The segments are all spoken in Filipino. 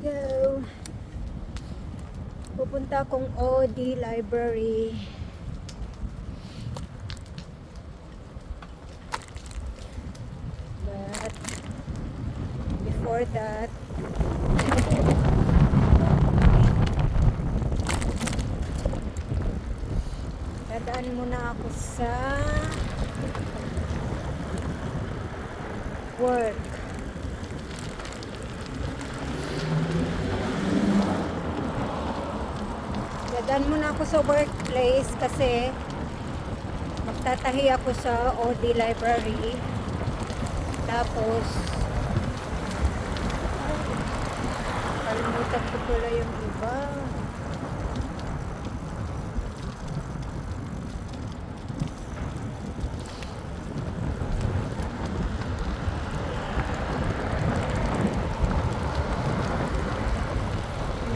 go. Pupunta akong OD Library. But before that, dadaan muna ako sa work. Dadaan muna ako sa workplace kasi magtatahi ako sa OD Library. Tapos kalimutan ko pala yung iba.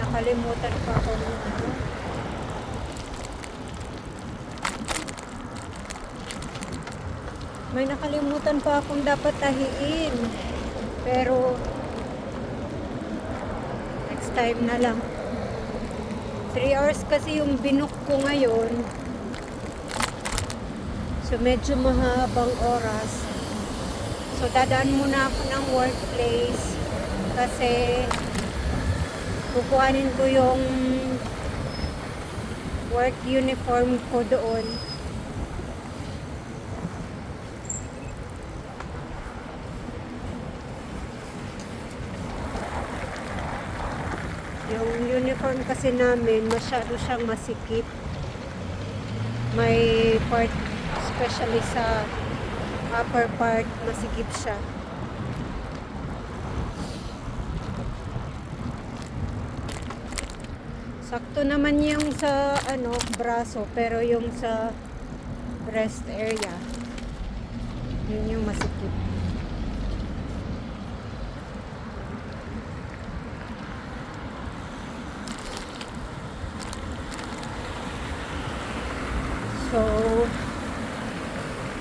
Nakalimutan pa ako ng ano. May nakalimutan pa akong dapat tahiin. Pero next time na lang. 3 hours kasi yung binook ko ngayon. So medyo mahabang oras. So dadaan muna ako ng workplace kasi kukuhanin ko yung work uniform ko doon. Yung uniform kasi namin masyado siyang masikip. May part, especially sa upper part, masikip siya. Sakto naman yung sa ano, braso, pero yung sa breast area, yun yung masikip. So,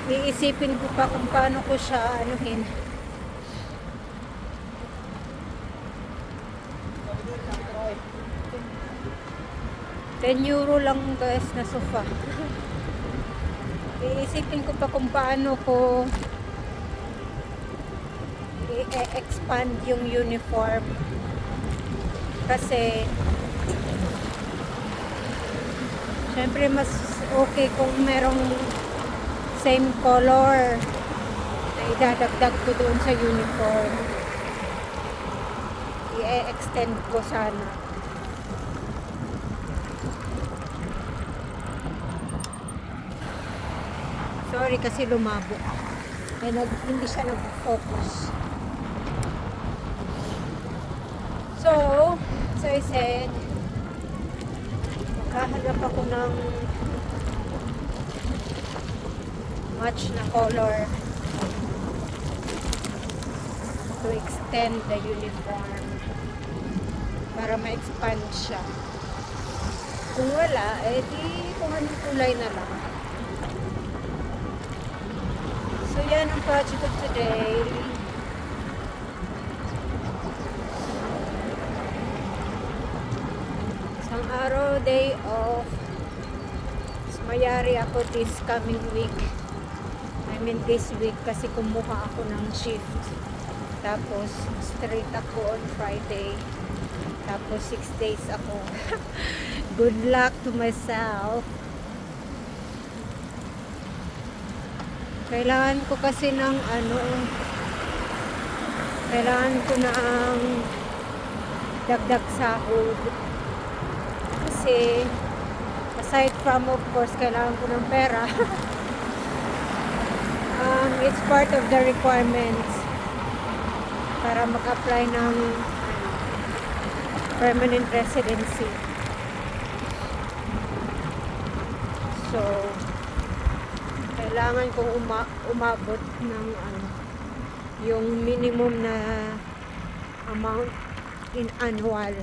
iisipin ko pa kung paano ko siya anuhin. €10 lang guys na sofa. Iisipin ko pa kung paano ko i-expand yung uniform. Kasi syempre mas okay kung merong same color na idadagdag ko doon sa uniform. I-extend ko sana. Sorry kasi lumabo. Hindi siya nag-focus. So, as I said, maghahanap ako ng match na color to extend the uniform para ma-expand siya. Kung wala, di kung anong kulay na lang. So yan ang project of today. Isang araw, day off. Mas mayari ako this coming week. I mean this week kasi kumuha ako ng shift. Tapos straight ako on Friday. Tapos 6 days ako. Good luck to myself. Kailangan ko kasi ng ano, kailangan ko na ang dagdag sahod. Kasi aside from of course kailangan ko ng pera. It's part of the requirements para mag-apply ng permanent residency. So kailangan kong umabot ng ano, yung minimum na amount in annual.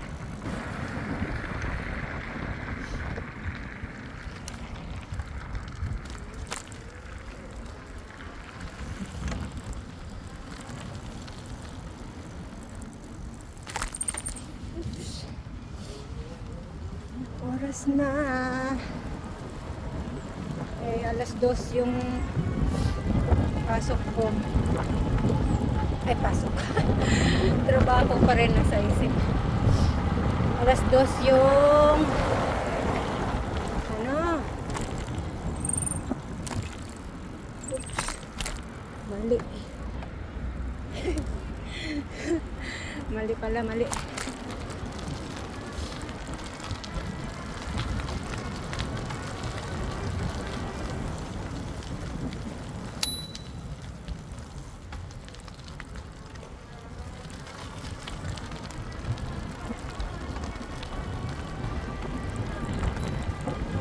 oras na. Eh, alas 2 yung pasok ko. Ay, pasok. Trabaho pa rin nasa isip. Alas 2 yung ano? Oops. Mali. Mali pala, mali.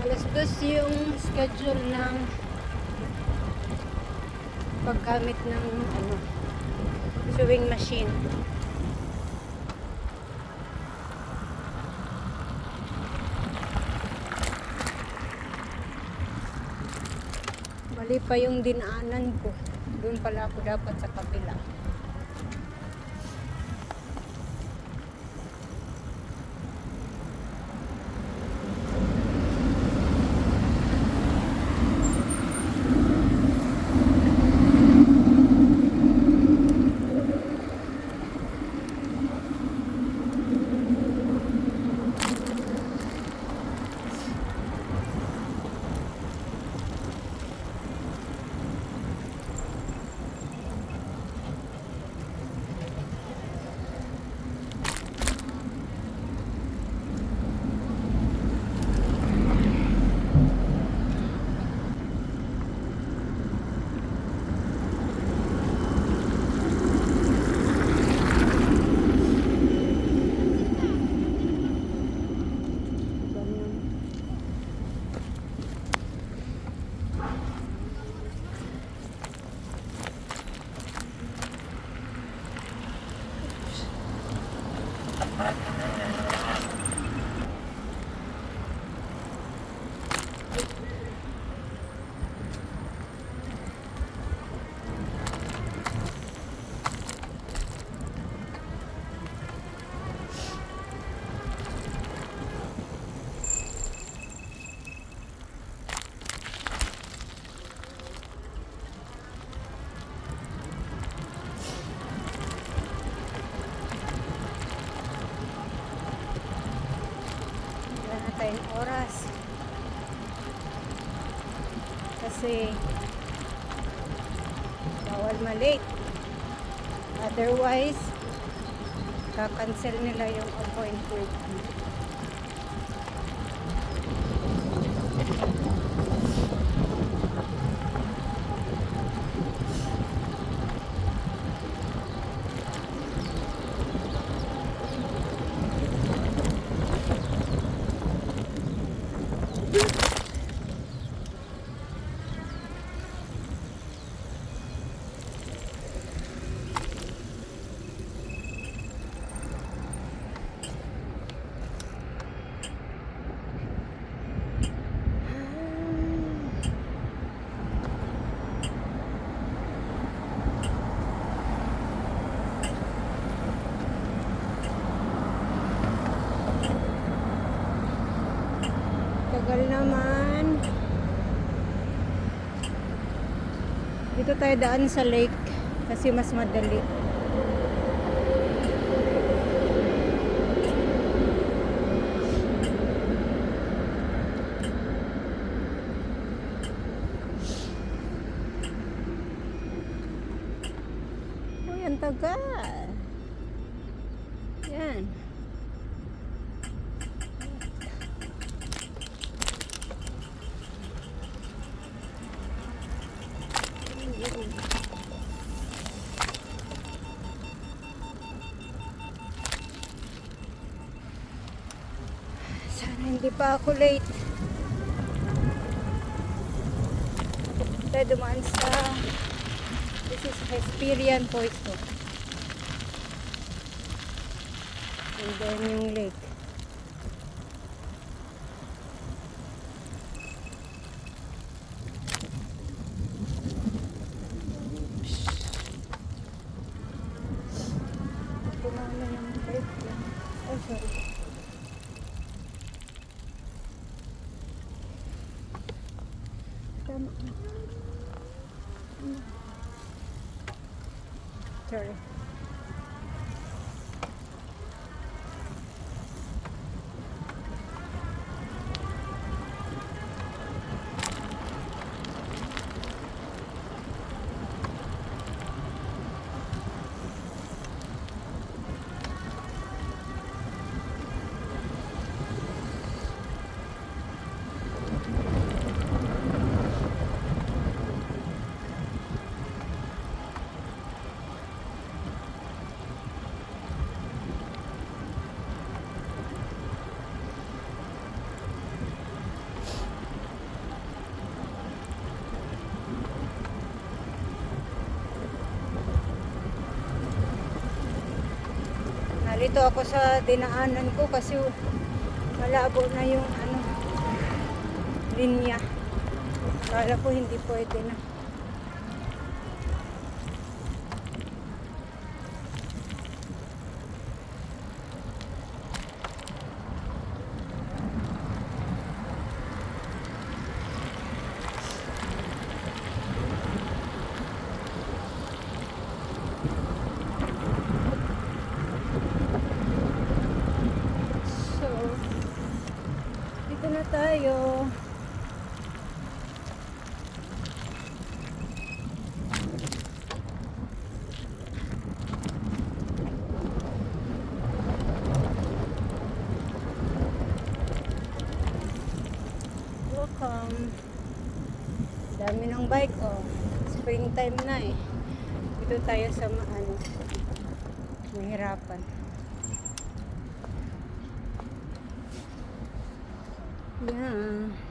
Alas 2 yung schedule ng paggamit ng ano, sewing machine. Mali pa yung dinaanan ko. Doon pala ako dapat sa kabila. Tayong oras kasi bawal malate, otherwise kakancel nila yung appointment. Tagal naman. Dito tayo daan sa lake kasi mas madali. Uy, ang tagal. Yan. Sana hindi pa ako late. Tayo dumaan sa this is Hesperian Poisto. And then yung lake. Kumana ng lake. Oh, sorry. Sorry. Narito ako sa dinaanan ko kasi malabo na yung linya. Kala ko hindi pwede na. So, dito na tayo. Welcome. Dami ng bike, oh. Springtime na eh. Dito tayo sa mahirapan. Yan.